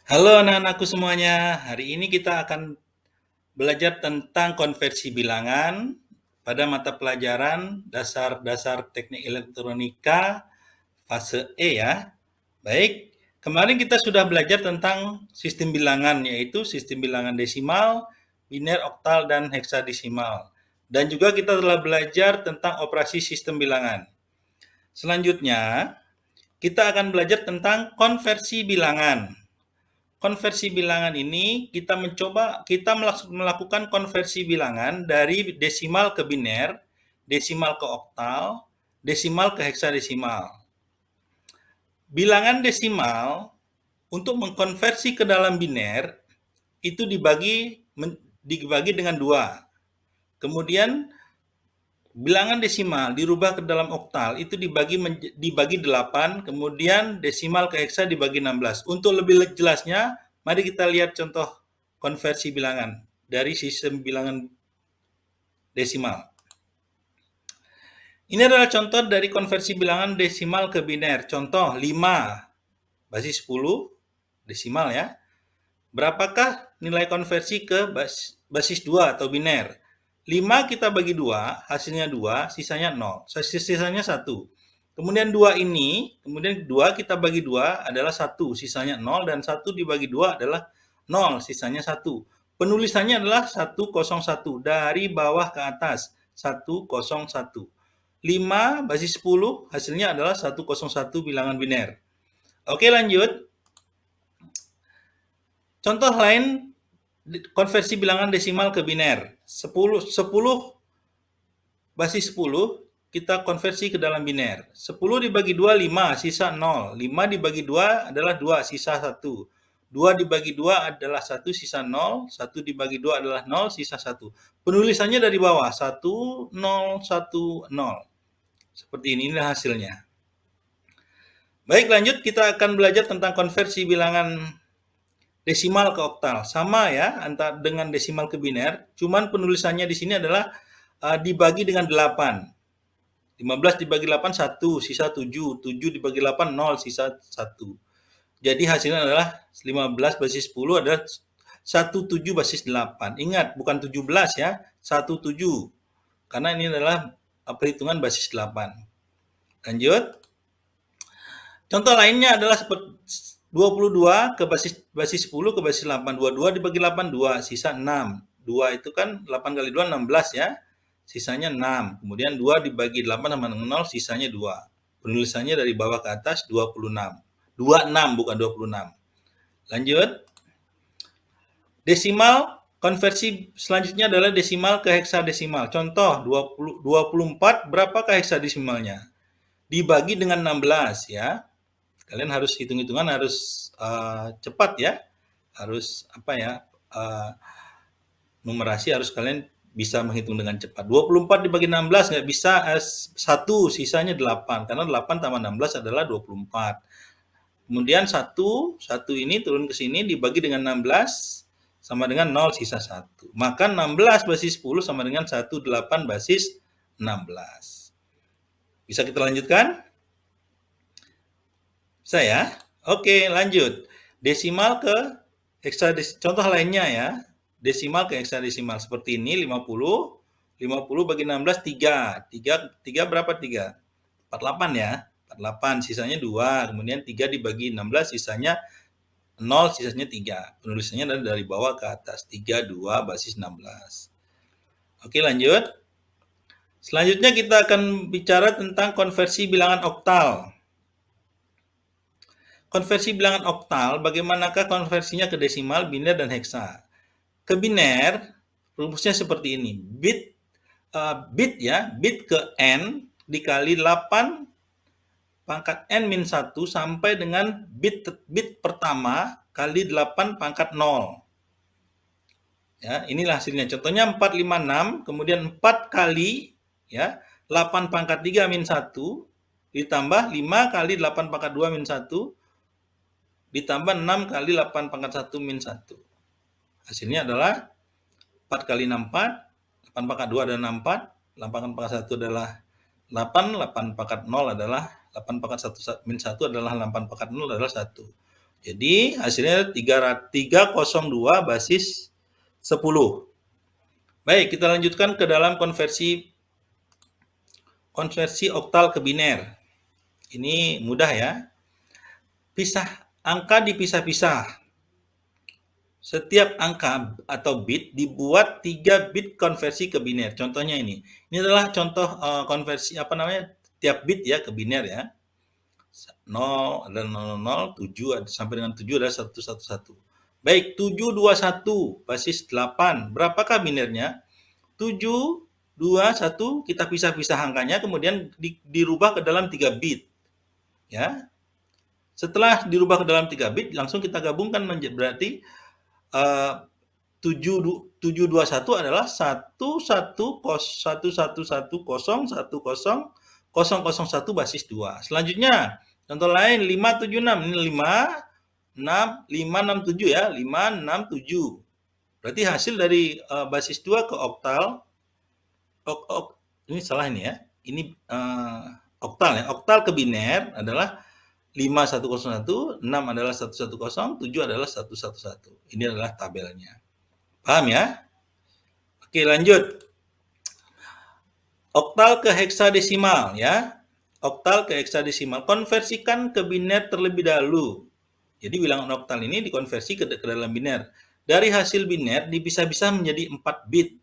Halo anak-anakku semuanya, hari ini kita akan belajar tentang konversi bilangan pada mata pelajaran dasar-dasar teknik elektronika fase E ya. Baik, kemarin kita sudah belajar tentang sistem bilangan, yaitu sistem bilangan desimal, biner, oktal, dan heksadesimal. Dan juga kita telah belajar tentang operasi sistem bilangan. Selanjutnya, kita akan belajar tentang konversi bilangan. Konversi bilangan ini kita melakukan konversi bilangan dari desimal ke biner, desimal ke oktal, desimal ke heksadesimal. Bilangan desimal untuk mengkonversi ke dalam biner itu dibagi dengan 2. Kemudian bilangan desimal dirubah ke dalam oktal itu dibagi 8, kemudian desimal ke heksa dibagi 16. Untuk lebih jelasnya, mari kita lihat contoh konversi bilangan dari sistem bilangan desimal. Ini adalah contoh dari konversi bilangan desimal ke biner. Contoh 5 basis 10 desimal ya. Berapakah nilai konversi ke basis 2 atau biner? 5 kita bagi 2, hasilnya 2, sisanya 0. Sisanya 1. Kemudian 2 kita bagi 2 adalah 1, sisanya 0, dan 1 dibagi 2 adalah 0, sisanya 1. Penulisannya adalah 101, dari bawah ke atas, 101. 5 basis 10, hasilnya adalah 101 bilangan biner. Oke, lanjut. Contoh lain, konversi bilangan desimal ke biner. 10 basis 10 kita konversi ke dalam biner. 10 dibagi 2, 5, sisa 0. 5 dibagi 2 adalah 2, sisa 1. 2 dibagi 2 adalah 1, sisa 0. 1 dibagi 2 adalah 0, sisa 1. Penulisannya dari bawah, 1, 0, 1, 0. Seperti inilah hasilnya. Baik, lanjut kita akan belajar tentang konversi bilangan desimal ke oktal. Sama ya, antara dengan desimal ke biner, cuman penulisannya di sini adalah dibagi dengan 8. 15 dibagi 8, 1, sisa 7. 7 dibagi 8, 0, sisa 1. Jadi hasilnya adalah 15 basis 10 adalah 17 basis 8. Ingat, bukan 17 ya, 17. Karena ini adalah perhitungan basis 8. Lanjut. Contoh lainnya adalah seperti 22 ke basis 10 ke basis 8. 22 dibagi 8, 2, sisa 6. 2 itu kan 8 kali 2, 16 ya. Sisanya 6. Kemudian 2 dibagi 8 sama dengan 0, sisanya 2. Penulisannya dari bawah ke atas 26. 26 bukan 26. Lanjut. Desimal, konversi selanjutnya adalah desimal ke heksadesimal. Contoh 24, berapakah heksadesimalnya? Dibagi dengan 16 ya. Kalian harus hitung-hitungan harus cepat ya. Harus numerasi harus kalian bisa menghitung dengan cepat. 24 dibagi 16 nggak bisa 1, sisanya 8. Karena 8 tambah 16 adalah 24. Kemudian 1 ini turun ke sini dibagi dengan 16 sama dengan 0, sisa 1. Maka 16 basis 10 sama dengan 18 basis 16. Bisa kita lanjutkan? Bisa ya? Oke, lanjut. Desimal ke heksadesimal. Contoh lainnya ya. Desimal ke heksadesimal. Seperti ini, 50. 50 bagi 16, 3. 3 berapa 3? 48 ya. 48, sisanya 2. Kemudian 3 dibagi 16, sisanya 0, sisanya 3. Penulisannya dari bawah ke atas. 3, 2, basis 16. Oke, lanjut. Selanjutnya kita akan bicara tentang konversi bilangan oktal. Konversi bilangan oktal, bagaimanakah konversinya ke desimal, biner, dan heksa? Ke biner, rumusnya seperti ini. Bit ke n dikali 8 pangkat n min 1 sampai dengan bit pertama kali 8 pangkat 0. Ya, inilah hasilnya. Contohnya 456, kemudian 4 kali ya 8 pangkat 3 min 1 ditambah 5 kali 8 pangkat 2 min 1 ditambah 6 kali 8 pangkat 1 min 1. Hasilnya adalah 4 kali 64, 8 pangkat 2 adalah 64, 8 pangkat 1 adalah 8, 8 pangkat 0 adalah 8 pangkat 1 min 1 adalah 8 pangkat 0 adalah 1. Jadi hasilnya 302 basis 10. Baik, kita lanjutkan ke dalam konversi oktal ke biner. Ini mudah ya. Angka dipisah-pisah. Setiap angka atau bit dibuat 3 bit konversi ke biner. Contohnya ini. Ini adalah contoh konversi tiap bit ya ke biner ya. 0 ada 00, 7 sampai dengan 7 adalah 111. Baik, 721 basis 8. Berapakah binernya? 7, 2, 1, kita pisah-pisah angkanya, kemudian dirubah ke dalam 3 bit. Ya. Setelah dirubah ke dalam 3 bit, langsung kita gabungkan berarti 721 adalah 11110101001 basis 2. Selanjutnya, contoh lain 576. Ini 567 ya, 567. Berarti hasil dari basis 2 ke oktal, ini salah ini ya. Ini oktal ya. Oktal ke biner adalah 5101, 6 adalah 110, 7 adalah 111. Ini adalah tabelnya. Paham ya? Oke, lanjut. Oktal ke heksadesimal ya. Oktal ke heksadesimal. Konversikan ke biner terlebih dahulu. Jadi bilangan oktal ini dikonversi ke dalam biner. Dari hasil biner dipisah-pisah menjadi 4 bit.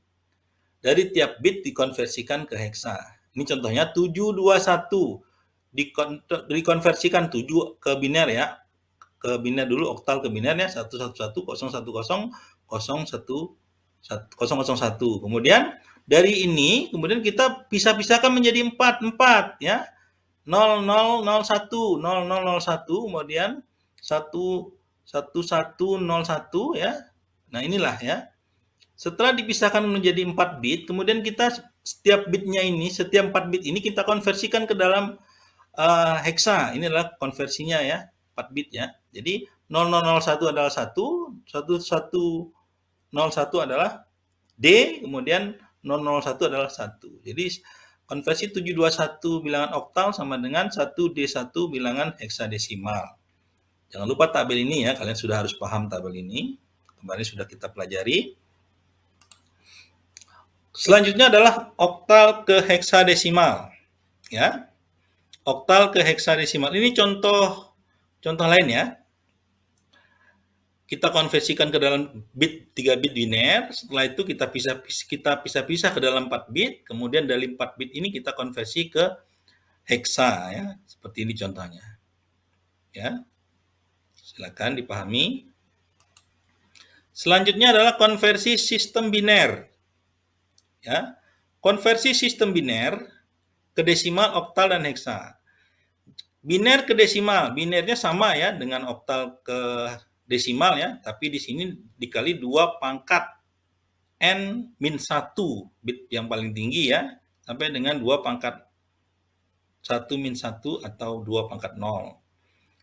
Dari tiap bit dikonversikan ke heksa. Ini contohnya 721. Dikonversikan 7 ke biner ya. Ke biner dulu, oktal ke binernya 111 001. Kemudian dari ini kemudian kita pisah-pisahkan menjadi 4 ya. 0001 kemudian 11101 ya. Nah, inilah ya. Setelah dipisahkan menjadi 4 bit, kemudian kita setiap 4 bit ini kita konversikan ke dalam heksa. Ini adalah konversinya ya, 4 bit ya. Jadi 0001 adalah 1, 1101 adalah D, kemudian 001 adalah 1. Jadi konversi 721 bilangan oktal sama dengan 1D1 bilangan heksadesimal. Jangan lupa tabel ini ya, kalian sudah harus paham tabel ini. Kemarin sudah kita pelajari. Selanjutnya adalah oktal ke heksadesimal. Ya. Oktal ke heksadesimal. Ini contoh lain ya. Kita konversikan ke dalam bit 3 bit biner, setelah itu kita pisah-pisah ke dalam 4 bit, kemudian dari 4 bit ini kita konversi ke heksa ya. Seperti ini contohnya. Ya. Silakan dipahami. Selanjutnya adalah konversi sistem biner. Ya. Konversi sistem biner ke desimal, oktal, dan heksa. Biner ke desimal, binernya sama ya dengan oktal ke desimal ya, tapi di sini dikali 2 pangkat n-1 bit yang paling tinggi ya, sampai dengan 2 pangkat 1-1 atau 2 pangkat 0.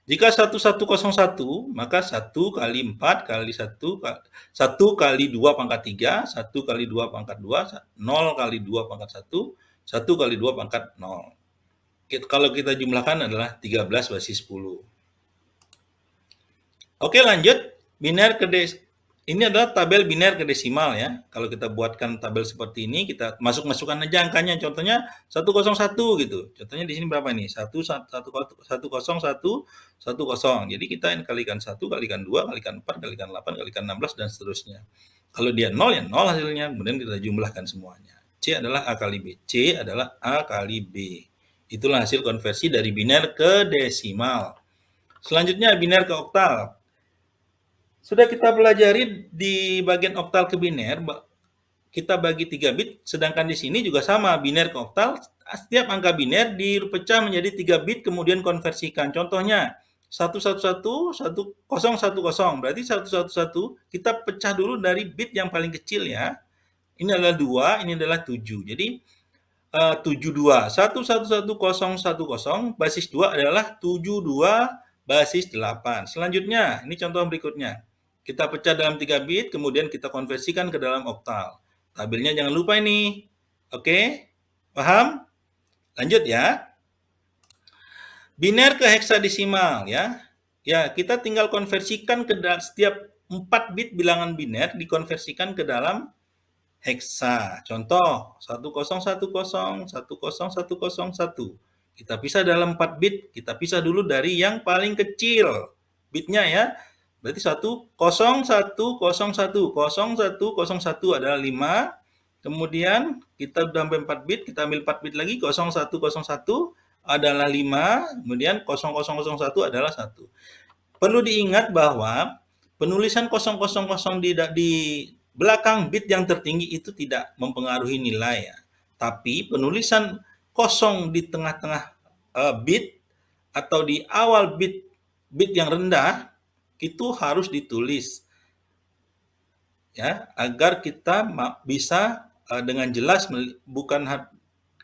Jika 1101, maka 1 kali 4 kali 1 kali 2 pangkat 3, 1 kali 2 pangkat 2, 0 kali 2 pangkat 1, 1 kali 2 pangkat 0. Kalau kita jumlahkan adalah 13 basis 10. Oke, lanjut. Biner ke ini adalah tabel biner ke desimal ya. Kalau kita buatkan tabel seperti ini, kita masukkan aja angkanya. Contohnya 101 gitu. Contohnya di sini berapa nih? 101 10. Jadi kita kalikan 1 kalikan 2 kalikan 4 kalikan 8 kalikan 16 dan seterusnya. Kalau dia 0 ya 0 hasilnya. Kemudian kita jumlahkan semuanya. C adalah A kali B. C adalah A kali B. Itulah hasil konversi dari biner ke desimal. Selanjutnya biner ke oktal. Sudah kita pelajari di bagian oktal ke biner, kita bagi 3 bit, sedangkan di sini juga sama, biner ke oktal, setiap angka biner dipecah menjadi 3 bit, kemudian konversikan. Contohnya, 111, 1010, berarti 111, kita pecah dulu dari bit yang paling kecil ya. Ini adalah 2, ini adalah 7. Jadi, 72, 1111010, basis 2 adalah 72 basis 8. Selanjutnya, ini contoh berikutnya. Kita pecah dalam 3 bit, kemudian kita konversikan ke dalam oktal. Tabelnya jangan lupa ini. Oke? Paham? Lanjut ya. Biner ke heksadesimal ya. Ya, kita tinggal konversikan ke setiap 4 bit bilangan biner dikonversikan ke dalam heksa. Contoh, 1010, 100101. Kita pisah dalam 4 bit, kita pisah dulu dari yang paling kecil bitnya ya. Berarti 10101, adalah 5. Kemudian kita udah sampai 4 bit, kita ambil 4 bit lagi, 0101 adalah 5, kemudian 0001 adalah 1. Perlu diingat bahwa penulisan 000 di belakang bit yang tertinggi itu tidak mempengaruhi nilai ya. Tapi penulisan kosong di tengah-tengah bit atau di awal bit yang rendah itu harus ditulis ya, agar kita bisa dengan jelas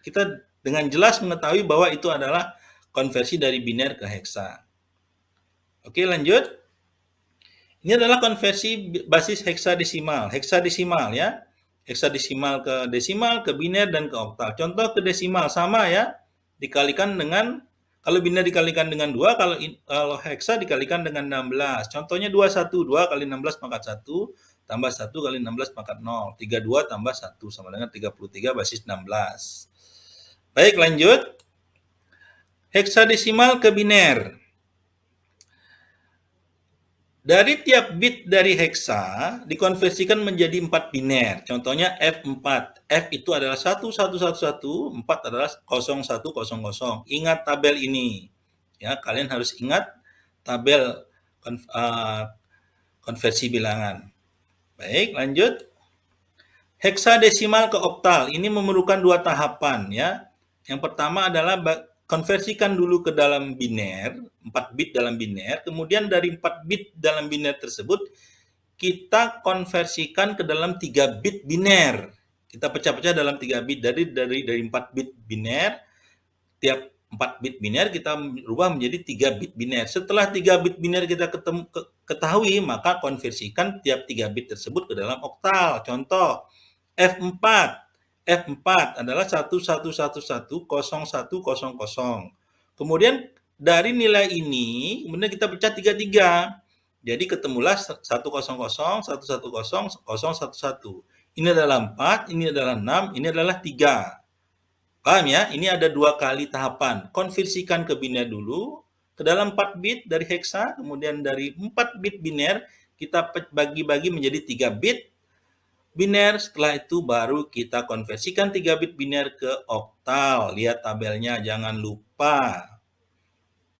kita dengan jelas mengetahui bahwa itu adalah konversi dari biner ke heksa. Oke, lanjut. Ini adalah konversi basis heksadesimal. Heksadesimal ya. Heksadesimal ke desimal, ke biner, dan ke oktal. Contoh ke desimal sama ya. Dikalikan dengan, kalau biner dikalikan dengan 2, kalau heksa dikalikan dengan 16. Contohnya 21, 2 kali 16 pangkat 1, tambah 1 kali 16 pangkat 0. 32 tambah 1 sama dengan 33 basis 16. Baik, lanjut. Heksadesimal ke biner. Dari tiap bit dari heksa dikonversikan menjadi 4 biner. Contohnya F4. F itu adalah 1111, 4 adalah 0100. Ingat tabel ini. Ya, kalian harus ingat tabel konversi bilangan. Baik, lanjut. Heksadesimal ke oktal. Ini memerlukan 2 tahapan ya. Yang pertama adalah konversikan dulu ke dalam biner, 4 bit dalam biner, kemudian dari 4 bit dalam biner tersebut, kita konversikan ke dalam 3 bit biner. Kita pecah-pecah dalam 3 bit, dari 4 bit biner, tiap 4 bit biner kita rubah menjadi 3 bit biner. Setelah 3 bit biner kita ketahui, maka konversikan tiap 3 bit tersebut ke dalam oktal. Contoh, F4. F4 adalah 11110100. Kemudian dari nilai ini, kemudian kita pecah 33. Jadi ketemulah 100111011. Ini adalah 4, ini adalah 6, ini adalah 3. Paham ya? Ini ada 2 kali tahapan. Konversikan ke biner dulu, ke dalam 4 bit dari heksa, kemudian dari 4 bit biner, kita bagi-bagi menjadi 3 bit biner. Setelah itu baru kita konversikan 3 bit biner ke oktal. Lihat tabelnya, jangan lupa.